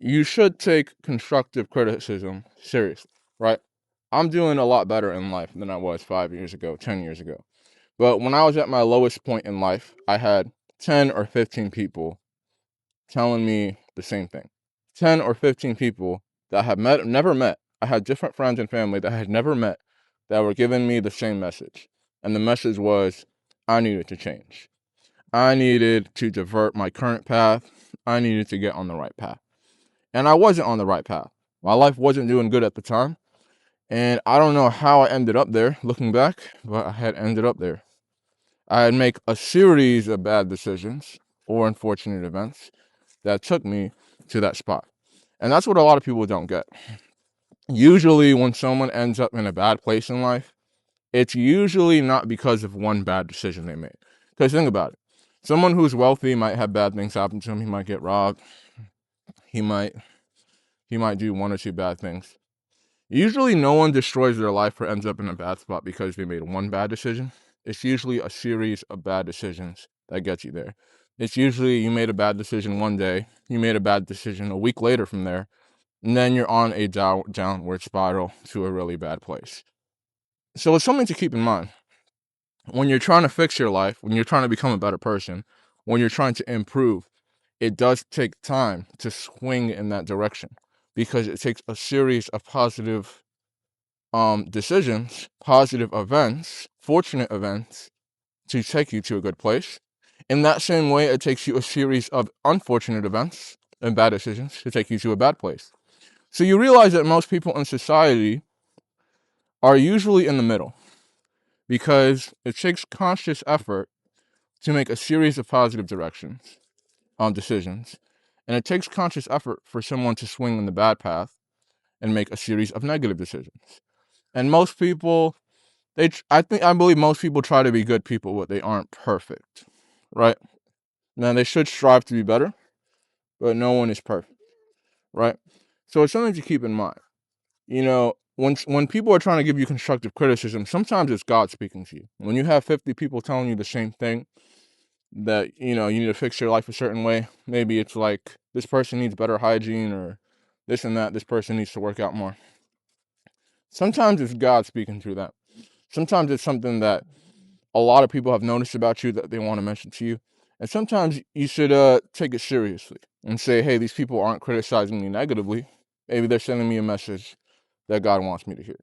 you should take constructive criticism seriously, right? I'm doing a lot better in life than I was 5 years ago, 10 years ago. But when I was at my lowest point in life, I had 10 or 15 people telling me the same thing. 10 or 15 people that I had never met. I had different friends and family that I had never met that were giving me the same message. And the message was, I needed to change. I needed to divert my current path. I needed to get on the right path. And I wasn't on the right path. My life wasn't doing good at the time. And I don't know how I ended up there, looking back, but I had ended up there. I had made a series of bad decisions or unfortunate events that took me to that spot. And that's what a lot of people don't get. Usually, when someone ends up in a bad place in life, it's usually not because of one bad decision they made. Because think about it. Someone who's wealthy might have bad things happen to him. He might get robbed. He might do one or two bad things. Usually, no one destroys their life or ends up in a bad spot because they made one bad decision. It's usually a series of bad decisions that get you there. It's usually you made a bad decision one day, you made a bad decision a week later from there, and then you're on a downward spiral to a really bad place. So it's something to keep in mind. When you're trying to fix your life, when you're trying to become a better person, when you're trying to improve, it does take time to swing in that direction because it takes a series of positive decisions, positive events, fortunate events to take you to a good place. In that same way, it takes you a series of unfortunate events and bad decisions to take you to a bad place. So you realize that most people in society are usually in the middle because it takes conscious effort to make a series of positive decisions, and it takes conscious effort for someone to swing in the bad path and make a series of negative decisions. And most people, I believe most people try to be good people, but they aren't perfect, right? Now they should strive to be better, but no one is perfect, right? So it's something to keep in mind. You know, when people are trying to give you constructive criticism, sometimes it's God speaking to you. When you have 50 people telling you the same thing, that, you need to fix your life a certain way, maybe it's like, this person needs better hygiene, or this and that, this person needs to work out more. Sometimes it's God speaking through that. Sometimes it's something that a lot of people have noticed about you that they want to mention to you. And sometimes you should take it seriously and say, hey, these people aren't criticizing me negatively. Maybe they're sending me a message that God wants me to hear.